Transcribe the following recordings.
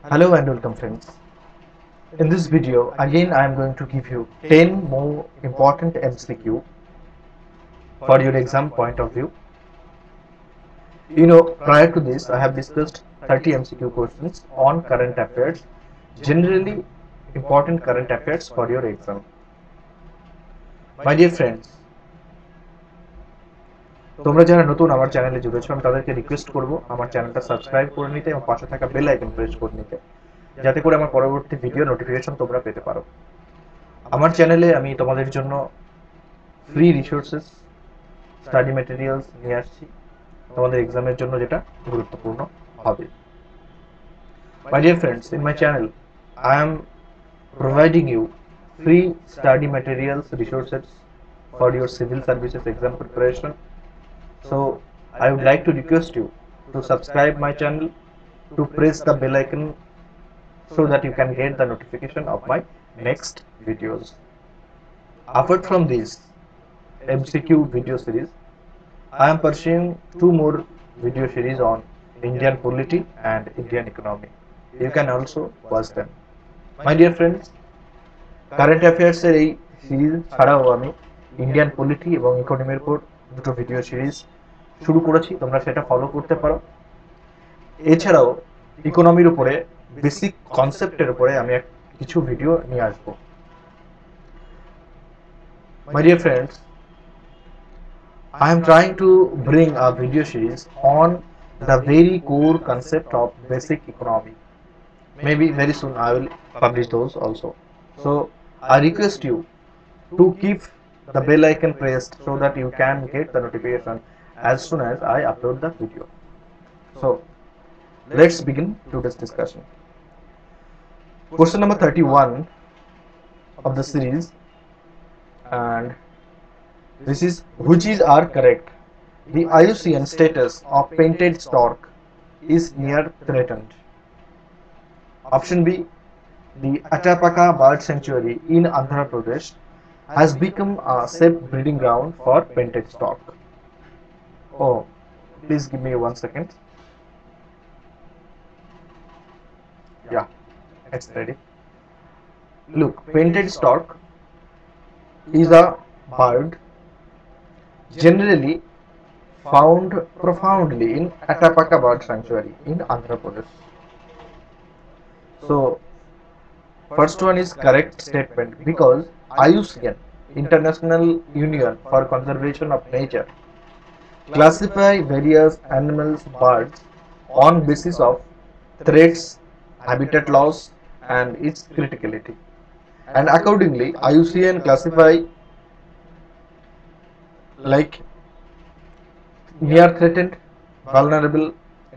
Hello and welcome friends. In this video again I am going to give you 10 more important MCQ for your exam point of view. Prior to this I have discussed 30 MCQ questions on current affairs, generally important current affairs for your exam. My dear friends, তোমরা যারা নতুন আমার চ্যানেলে জুড়েছো আমি তাদেরকে request করব আমার চ্যানেলটা সাবস্ক্রাইব করে নিতে এবং পাশে থাকা বেল আইকন প্রেস করে নিতে, যাতে করে আমার পরবর্তী ভিডিও নোটিফিকেশন তোমরা পেতে পারো। আমার চ্যানেলে আমি তোমাদের জন্য ফ্রি রিসোর্সেস, স্টাডি ম্যাটেরিয়ালস নিয়ে আসছি তোমাদের এক্সামের জন্য, যেটা গুরুত্বপূর্ণ হবে। My dear friends, in my channel I am providing you free study materials, resources for your civil services exam preparation. So I would like to request you to subscribe my channel, to press the bell icon so that you can get the notification of my next videos. Apart from this MCQ video series, I am pursuing 2 more video series on Indian polity and Indian economy. You can also watch them. My dear friends, current affairs এর এই series ছাড়াও আমি Indian polity এবং ইকোনমির উপর দুটো video series শুরু করেছি, তোমরা সেটা ফলো করতে পারো। এছাড়াও ইকোনমির উপরে বেসিক কনসেপ্টের উপরে আমি কিছু ভিডিও নিয়ে আসবো। My dear friends, I am trying to bring a video series on the very core concept of basic economy. Maybe very soon I will publish those also. So I request you to keep the bell icon pressed so that you can get the notification as soon as I upload the video. So let's begin today's discussion. Question number 31 of the series, and this is: which is are correct? The IUCN status of painted stork is near threatened. Option B: the Atapaka bird sanctuary in Andhra Pradesh has become a safe breeding ground for painted stork. Oh, please give me 1 second. Yeah, it's ready. Look, painted stork is a bird generally found profoundly in Atapaka bird sanctuary in Andhra Pradesh. So first one is correct statement, because IUCN, International Union for Conservation of Nature, classify various animals, birds on basis of threats, habitat loss and its criticality, and accordingly IUCN classify like near threatened, vulnerable,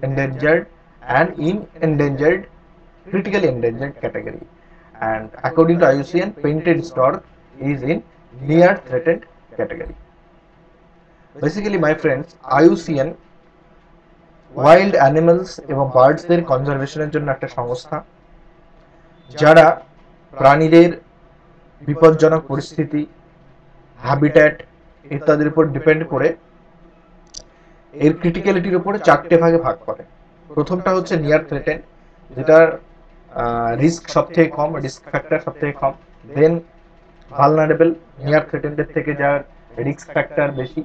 endangered and in endangered, critically endangered category, and according to IUCN painted stork is in near threatened category. Basically my friends, IUCN wild animals এবং বার্ডসদের কনজারভেশনের জন্য একটা সংস্থা, যারা প্রাণীদের বিপজ্জনক পরিস্থিতি, habitat ইত্যাদির উপর ডিপেন্ড করে এর ক্রিটিক্যালিটির উপরে 4টে ভাগে ভাগ করে। প্রথমটা হচ্ছে নিয়ার থ্রেটেন্ড, যেটার রিস্ক সবথেকে কম, রিস্ক ফ্যাক্টর সবথেকে কম। দেন ভালনারেবল, নিয়ার থ্রেটেন্ডের থেকে যার রিস্ক ফ্যাক্টর বেশি।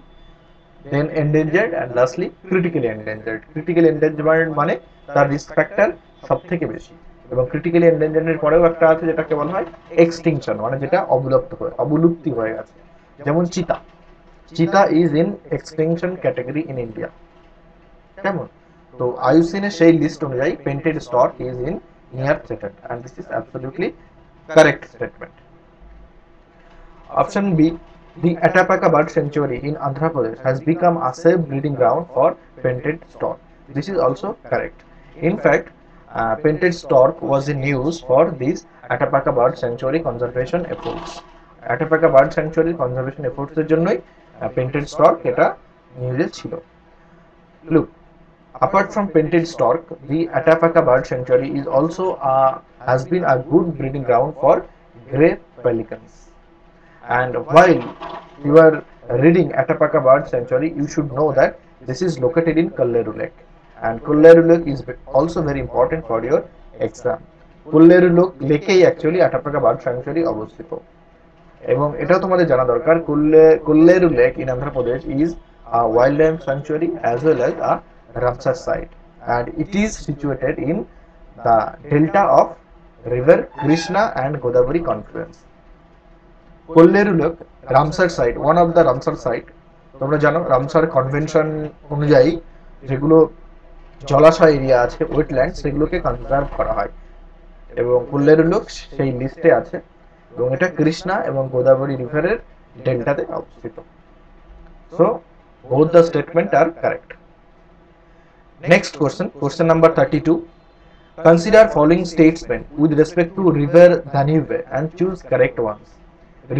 Then endangered and lastly critically endangered. Critically endangered মানে তার রিস্ক ফ্যাক্টর সব থেকে বেশি, এবং ক্রিটিক্যালি এন্ডেঞ্জার্ডের পরেও একটা আছে যেটাকে বলা হয় এক্সটিংশন, মানে যেটা অবলুপ্তি হয়ে গেছে, যেমন চিতা। চিতা is in extinction category in India. কেমন? তো IUCN এর সেই লিস্ট অনুযায়ী painted stork is in near threatened, and this is absolutely correct statement. Option B: the Atapaka bird sanctuary in Andhra Pradesh has become a safe breeding ground for painted stork. This is also correct. In fact, painted stork was in news for these Atapaka bird sanctuary conservation efforts. Atapaka bird sanctuary conservation efforts এর জন্যই painted stork এটা নিউজে ছিল। Look, apart from painted stork, the Atapaka bird sanctuary is also has been a good breeding ground for grey pelicans. And while you are reading Atapaka bird sanctuary, you should know that this is located in Kolleru Lake, and Kolleru Lake is also very important for your exam. কোল্লেরু লেকেই actually আটাপাকা bird sanctuary অবস্থিত, এবং এটাও তোমাদের জানা দরকার, কোল্লেরু lake in Andhra Pradesh is a wild life sanctuary as well as a Ramsar site, and it is situated in the delta of river Krishna and Godavari confluence. Kolleru lake Ramsar site, one of the Ramsar site. তোমরা জানো Ramsar convention অনুযায়ী যেগুলো জলাশয় area আছে, wetland, সেগুলোকে conserve করা হয়, এবং কোল্লেরু লেক সেই লিস্টে আছে, এবং এটা কৃষ্ণা এবং গোদাবরী রিভারের ডেল্টাতে অবস্থিত। So both the statement are correct. Next question, question number 32. Consider following statements with respect to river Danube and choose correct ones.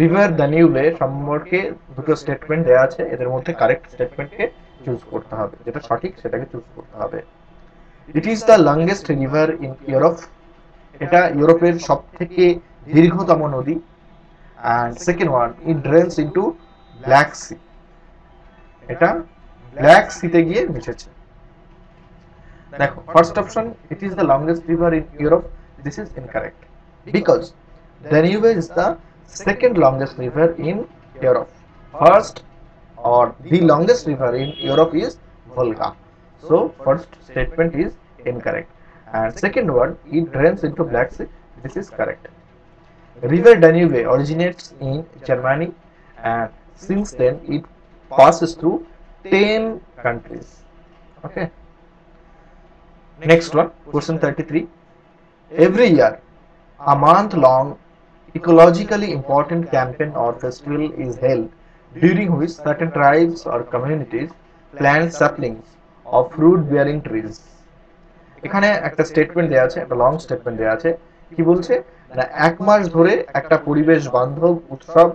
River দানিউবে সম্পর্কে দুটো স্টেটমেন্ট দেওয়া আছে, এদের মধ্যে কারেক্ট স্টেটমেন্টকে চুজ করতে হবে, যেটা সঠিক সেটাকে চুজ করতে হবে। It is the longest river in Europe, এটা ইউরোপের সব থেকে দীর্ঘতম নদী। And second one, it drains into Black Sea, এটা ব্ল্যাক সিতে গিয়ে মিশেছে। দেখো first option, it is the longest river in Europe, this is incorrect, because Danube is the second longest river in Europe. First or the longest river in Europe is Volga. So first statement is incorrect. And second one, it drains into Black Sea. This is correct. River Danube originates in Germany, and since then it passes through 10 countries. Okay. Next one, question 33. Every year, a month-long ecologically important campaign or festival is held, during which certain tribes or communities plant saplings of fruit-bearing trees. এখানে একটা statement দেওয়া আছে, একটা long statement দেওয়া আছে। কি বলছে না, এক মাস ধরে একটা পরিবেশ বান্ধব উৎসব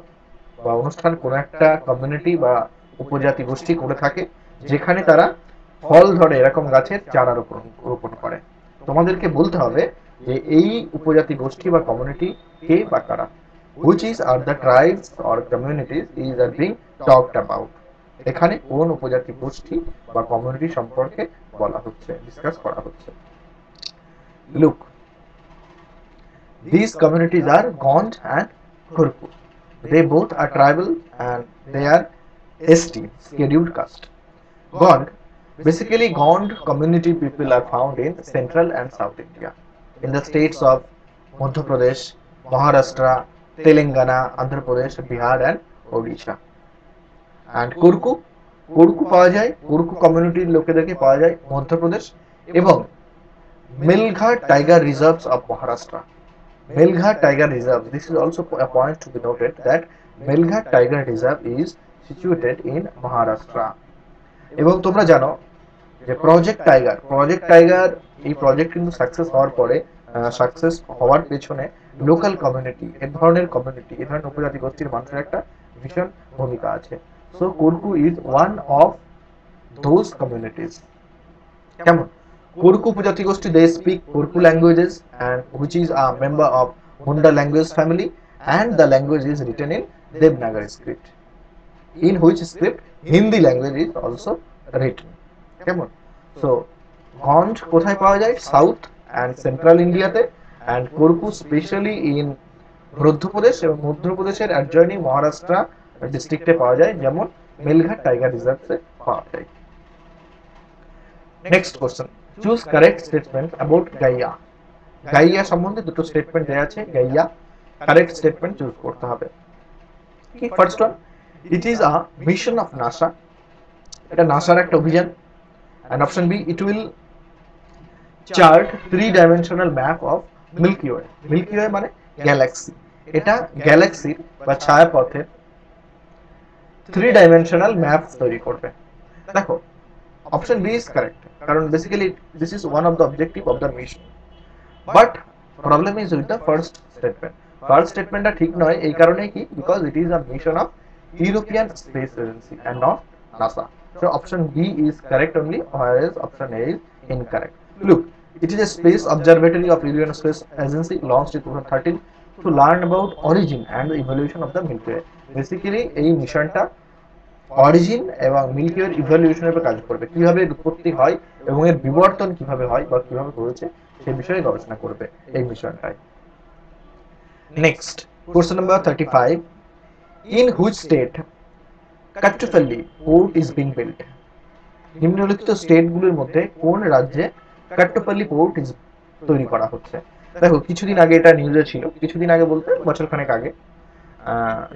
বা অনুষ্ঠান কোনো একটা কমিউনিটি বা উপজাতি গোষ্ঠী করে থাকে, যেখানে তারা ফল ধরে এরকম গাছের চারা রোপণ করে। তোমাদেরকে বলতে হবে যে এই উপজাতি গোষ্ঠী বা কমিউনিটি কে বা কারা, which is are the tribes or communities is are being talked about. এখানে কোন উপজাতি গোষ্ঠী বা কমিউনিটি সম্পর্কে বলা হচ্ছে, ডিসকাস করা হচ্ছে। Look, these communities are Gond and Khurku. They both are tribal and they are ST, scheduled caste. Gond, basically Gond community people are found in central and south India, in the states of Madhya Pradesh, Maharashtra, Telangana, Andhra Pradesh, Bihar and Odisha. And Kurku, Kurku পাওয়া যায়, Kurku community লোকেদেরকে পাওয়া যায় মধ্যপ্রদেশ এবং Melghat Tiger Reserves of Maharashtra. Melghat Tiger Reserve, this is also a point to be noted that Melghat Tiger Reserve is situated in Maharashtra. এবং তোমরা জানো যে project tiger এই প্রজেক্ট কিন্তু সাকসেস হওয়ার পরে, সাকসেস হওয়ার পেছনে লোকাল কমিউনিটি, এ ধরনের উপজাতি গোষ্ঠীর মানুষের একটা ভীষণ ভূমিকা আছে। So Korku is one of those communities. কেমন? কোরকু উপজাতি গোষ্ঠী, they speak Korku languages and which is a member of Munda language family, and the language is written in Devanagari script, in which script Hindi language is also written. কেমন? So গঞ্জ কোথায় পাওয়া যায়? South and central ইন্ডিয়াতে, and Korku specially in Madhya Pradesh এবং মধ্যপ্রদেশের adjoining Maharashtra ডিস্ট্রিক্টে পাওয়া যায়, যেমন মেলঘাট টাইগার রিজার্ভে পাওয়া যায়। Next question, choose correct statement about গাইয়া। গাইয়া সম্বন্ধে দুটো স্টেটমেন্ট দেওয়া আছে, গাইয়া কারেক্ট স্টেটমেন্ট চুজ করতে হবে। কি first one, it is a mission of NASA, এটা নাসার একটা অভিযান। and option B, it will chart 3-dimensional map of Milky Way. Milky Way মানে গ্যালাক্সি, এটা গ্যালাক্সির বা ছায়াপথের 3-dimensional ম্যাপ তৈরি করবে। দেখো অপশন বি ইজ কারেক্ট, কারণ basically this is one of the objective of the mission. But problem is with the first statement. First স্টেটমেন্টটা ঠিক নয়, এই কারণে কি, because it is a mission of European Space Agency and not NASA. So option B is correct only, whereas option A is incorrect. Look, it is a space observatory of European Space Agency launched in 2013 to learn about origin and the evolution of the Milky Way. Basically এই মিশনটা origin এবং milky ওয়ের ইভলিউশনের উপর কাজ করবে, কিভাবে উৎপত্তি হয় এবং এর বিবর্তন কিভাবে হয় বা কিভাবে হয়েছে সেই বিষয়ে গবেষণা করবে এই মিশনটায়। Next, question number 35, in which state Kattupalli port is being build? নিম্নলিখিত স্টেটগুলোর মধ্যে কোন রাজ্যে কাট্টুপাল্লি পোর্ট ইজ তৈরি করা হচ্ছে? দেখো কিছুদিন আগে এটা নিউজে ছিল, কিছুদিন আগে বলতে বছরখানেক আগে,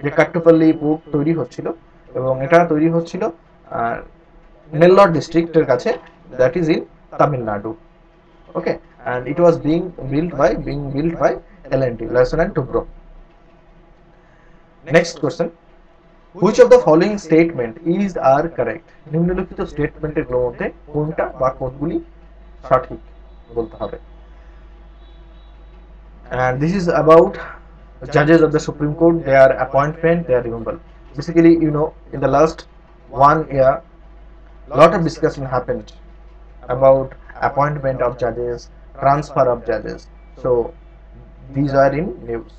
যে কাট্টুপাল্লি পোর্ট তৈরি হচ্ছিল, এবং এটা তৈরি হচ্ছিল নেল্লর ডিস্ট্রিক্টের কাছে, that is in Tamil Nadu. Okay, and it was being built by L&T, Larsen and Toubro. Next question, which of the following statement is are correct? নিম্নলিখিত স্টেটমেন্টের মধ্যে কোনটা বা কোনগুলি সঠিক বলতে হবে। And this is about judges of the Supreme Court, their appointment, their removal. Basically, you know, in the last 1 year, lot of discussion happened about appointment of judges, transfer of judges. So these are in news,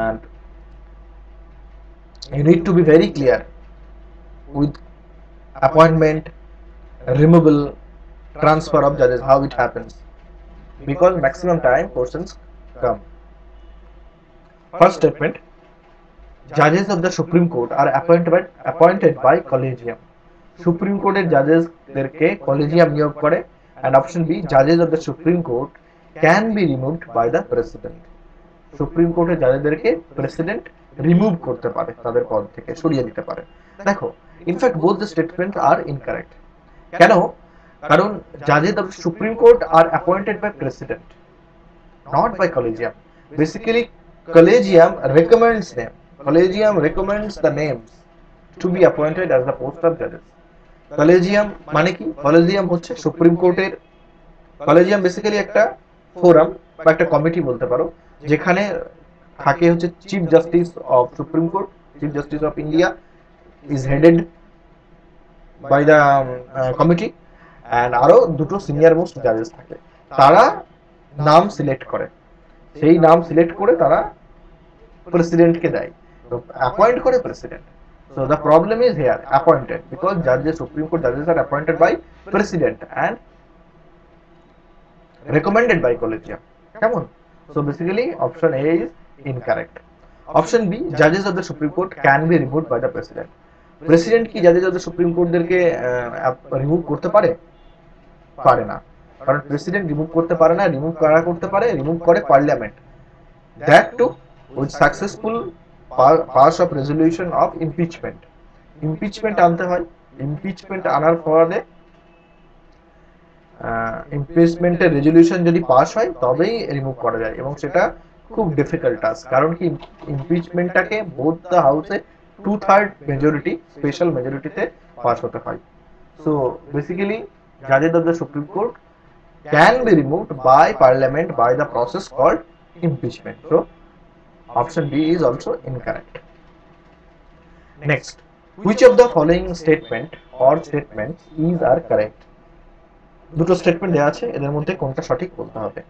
and you need to be very clear with appointment, removal, transfer of judges, how it happens, because maximum time questions come. First statement, judges of the Supreme Court are appointed by collegium. Supreme Court এর জাজেসদেরকে collegium নিয়োগ করে। and option B, judges of the Supreme Court can be removed by the president. Supreme কোর্টের জাজেসদেরকে president remove করতে পারে, তাদের পদ থেকে সরিয়ে দিতে পারে। দেখো, in fact both the statement are incorrect. কেন? কারণ জাজেস of supreme court are appointed by president, not by collegium. Basically collegium recommends them, collegium recommends the names to be appointed as the post of judges. collegium মানে কি? collegium হচ্ছে supreme কোর্টের, collegium basically একটা forum বা একটা committee বলতে পারো, যেখানে থাকে হচ্ছে chief justice of supreme Court, chief justice of India is headed by the committee, and আরো দুটো সিনিয়র মোস্ট জাজেস থাকে। তারা নাম সিলেক্ট করে, সেই নাম সিলেক্ট করে তারা প্রেসিডেন্টকে দেয়, তো অ্যাপয়েন্ট করে president. So the problem is here appointed, because judges, Supreme Court judges are appointed by president and recommended by collegium. Come on. So basically option A is incorrect. Option B, judges of the Supreme Court can be removed by the president. President কি judges of the Supreme Court দেরকে remove করতে পারে? পারে না, কারণ president remove করতে পারে না। রিমুভ কারা করতে পারে? রিমুভ করে parliament, that too with successful pass of resolution of impeachment. Impeachment আনতে হয়, ইমপিচমেন্ট আনার পরে ইমপিচমেন্টের রেজলিউশন যদি পাস হয় তবেই রিমুভ করা যায়, এবং সেটা খুব ডিফিকাল্ট টাস্ক। কারণ কি, ইমপিচমেন্টটাকে বোথ দ্য হাউসে 2/3 মেজরিটি, স্পেশাল মেজরিটিতে পাস হতে হয়। So basically judges of the Supreme Court can be removed by parliament by the process called impeachment. So option B is also incorrect. Next, which of the following statement or statements is are correct? দুটো statement দেওয়া আছে, এদের মধ্যে কোনটা সঠিক বলতে হবে।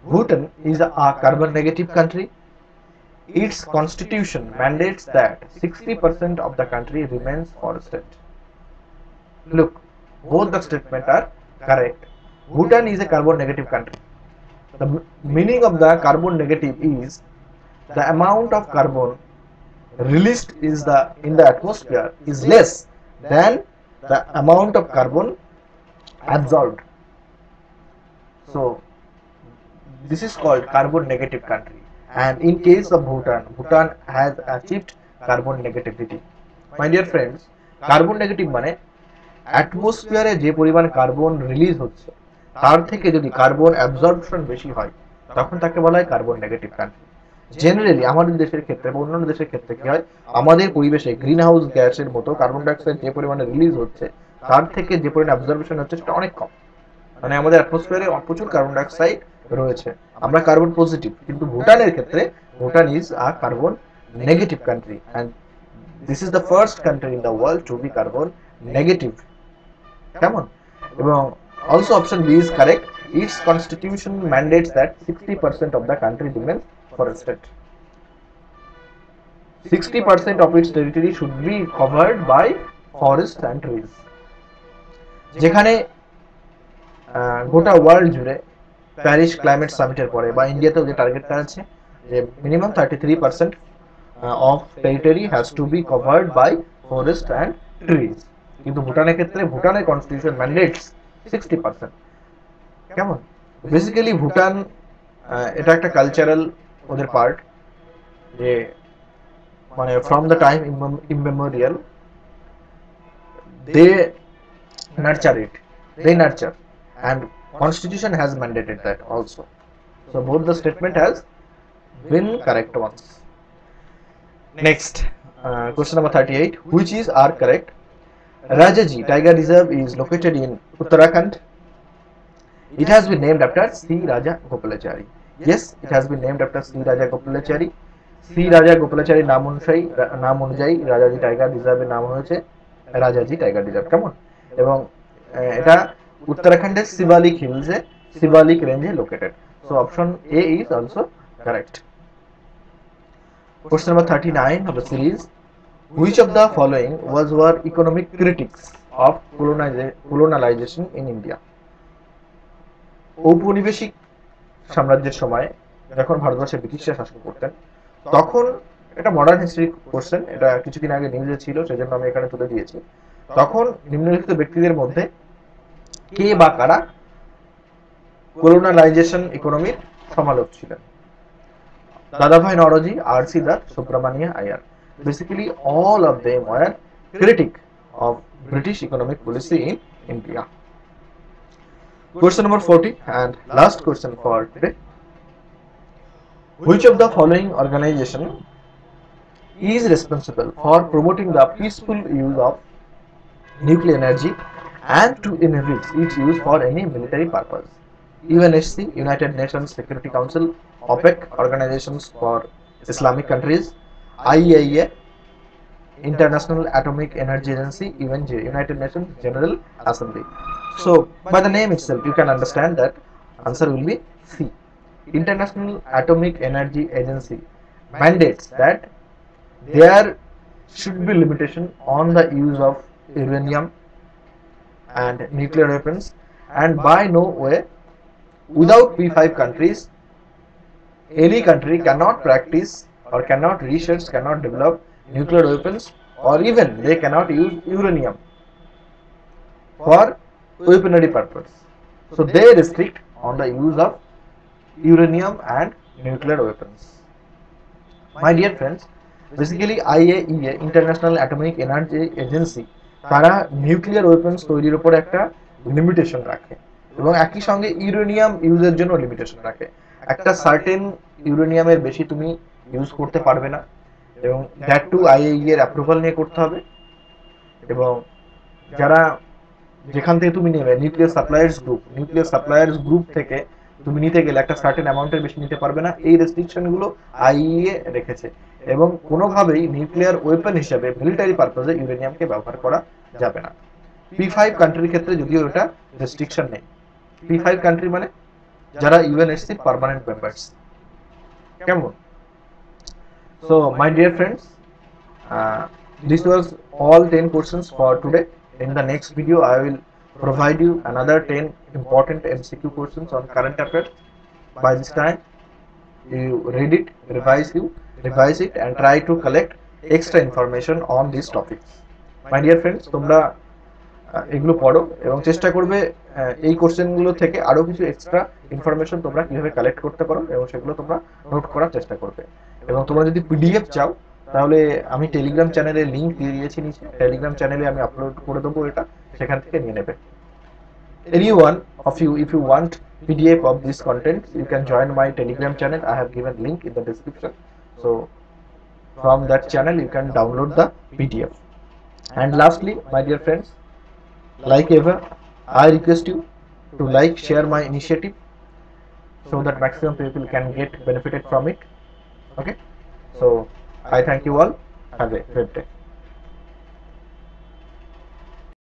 Bhutan is a carbon negative country. Its constitution mandates that 60% of the country remains forested. Look, both the statements are correct. Bhutan is a carbon negative country. The meaning of the carbon negative is the amount of carbon released in the atmosphere is less than the amount of carbon absorbed. So this is called carbon negative country, and in case of Bhutan, Bhutan has achieved carbon negativity. My dear friends, carbon negative মানে অ্যাটমসফিয়ারে যে পরিমাণ carbon release হচ্ছে তার থেকে যদি carbon absorption বেশি হয় তখন তাকে বলা হয় কার্বন নেগেটিভ কান্ট্রি। জেনারেলি আমাদের দেশের ক্ষেত্রে বা অন্যান্য দেশের ক্ষেত্রে কি হয়, আমাদের পরিবেশে গ্রিন হাউস গ্যাসের মতো কার্বন ডাইঅক্সাইড যে পরিমাণে রিলিজ হচ্ছে তার থেকে যে পরিমাণে অ্যাবজর্পশন হচ্ছে সেটা অনেক কম। মানে আমাদের অ্যাটমসফিয়ারে প্রচুর কার্বন ডাইঅক্সাইড রয়েছে, আমরা কার্বন পজিটিভ, কিন্তু ভুটানের ক্ষেত্রে Bhutan is a carbon negative country, and this is the first country in the world to be carbon negative. কেমন? এবং also option B is correct. Its constitution mandates that 60% of the country remains forested. 60% of its territory should be covered by forests and trees. যেখানে গোটা world জুড়ে Paris climate সামিটের পরে বা ইন্ডিয়াতেও যে টার্গেটটা আছে যে minimum 33% of territory has to be covered by forest and trees, কিন্তু ভুটানের ক্ষেত্রে ভুটানের কনস্টিটিউশন ম্যান্ডেটস 60%। কেমন? বেসিক্যালি ভুটান এটা একটা কালচারাল ওদের পার্ট, যে মানে from the time immemorial they nurture it, they nurture, and constitution has mandated that also. So both the statement has been correct ones. Next, question number 38, which is are correct? Rajaji Tiger Reserve is located in Uttarakhand. It has been named after Sri Raja Gopalachari. Yes, it has been named after Sri Raja Gopalachari. Sri Raja Gopalachari নাম অনুযায়ী Rajaji tiger রিজার্ভের নাম হয়েছে Rajaji tiger reserve. কেমন? এবং এটা উত্তরাখণ্ডের শিবালিক হিলসে, শিবালিক রেঞ্জে located. So option A is also correct. Question number 39 of the series, which of the following were economic critics of colonization in India? ঔপনিবেশিক সাম্রাজ্যের সময় যখন ভারতবর্ষে ব্রিটিশরা শাসন করতেন, তখন এটা মডার্ন হিস্ট্রি কোশ্চেন, এটা কিছুদিন আগে নিউজে ছিল, সেজন্য আমি এখানে তুলে দিয়েছি। তখন নিম্নলিখিত ব্যক্তিদের মধ্যে কে বা কারা কলোনালাইজেশন ইকোনমির সমালোচক ছিলেন? Dadabhai Naoroji, R C. Das, Subramania Iyer. Basically all of them were critic of British economic policy in India. Question number 40 and last question for today. Which of the following organization is responsible for promoting the peaceful use of nuclear energy and to inhibit its use for any military purpose? UNSC, United Nations Security Council, OPEC, Organizations for Islamic Countries, IAEA, International Atomic Energy Agency, UNJ, United Nations General Assembly. So by the name itself you can understand that answer will be C. International Atomic Energy Agency mandates that there should be limitation on the use of uranium and nuclear weapons, and by no way, without P5 countries, any country cannot practice or cannot research, cannot develop nuclear weapons, or even they cannot use uranium for weaponry purpose. So they restrict on the use of uranium and nuclear weapons. My dear friends, basically IAEA, International Atomic Energy Agency, তারা nuclear weapons তৈরির উপর একটা limitation রাখে এবং একই সঙ্গে uranium ইউজের জন্য লিমিটেশন রাখে। একটা সার্টেন ইউরেনিয়ামের বেশি তুমি ইউজ করতে পারবে না, এবং দ্যাট টু আইএইএ এর অ্যাপ্রুভাল নিয়ে করতে হবে। এবং যারা যেখান থেকে তুমি নেবে নিউক্লিয়ার সাপ্লায়ার্স গ্রুপ থেকে তুমি নিতে গেলে একটা সার্টেন অ্যামাউন্টের বেশি নিতে পারবে না। এই রেস্ট্রিকশনগুলো আইএইএ রেখেছে, এবং কোনোভাবেই নিউক্লিয়ার ওয়েপন হিসেবে মিলিটারি পারপাসে ইউরেনিয়ামকে ব্যবহার করা যাবে না। P5 কান্ট্রির ক্ষেত্রে যদিও এটা রেস্ট্রিকশন নেই। P5 কান্ট্রি মানে যারা ইউএনএসসি পার্মানেন্ট মেম্বার্স। কেমন? So my dear friends, this was all 10 questions for today. In the next video I will provide you another 10 important MCQ questions on current affairs. By this time you read it, revise it and try to collect extra information on these topics. My dear friends, তোমরা এগুলো পড়ো এবং চেষ্টা করবে এই কোশ্চেনগুলো থেকে আরো কিছু এক্সট্রা ইনফরমেশন তোমরা কিভাবে কালেক্ট করতে পারো এবং সেগুলো তোমরা নোট করার চেষ্টা করবে। এবং তোমরা যদি পিডিএফ চাও তাহলে আমি টেলিগ্রাম চ্যানেলের লিংক দিয়ে দিয়েছি নিচে, টেলিগ্রাম চ্যানেলে আমি আপলোড করে দেবো, এটা সেখান থেকে নিয়ে নেবে। Anyone of you, if you want PDF of this content, you can join my Telegram channel. I have given link in the description. So from that channel you can download the PDF. And lastly, my dear friends, like ever, I request you to like, share my initiative so that maximum people can get benefited from it. Okay, so I thank you all. Have a great day.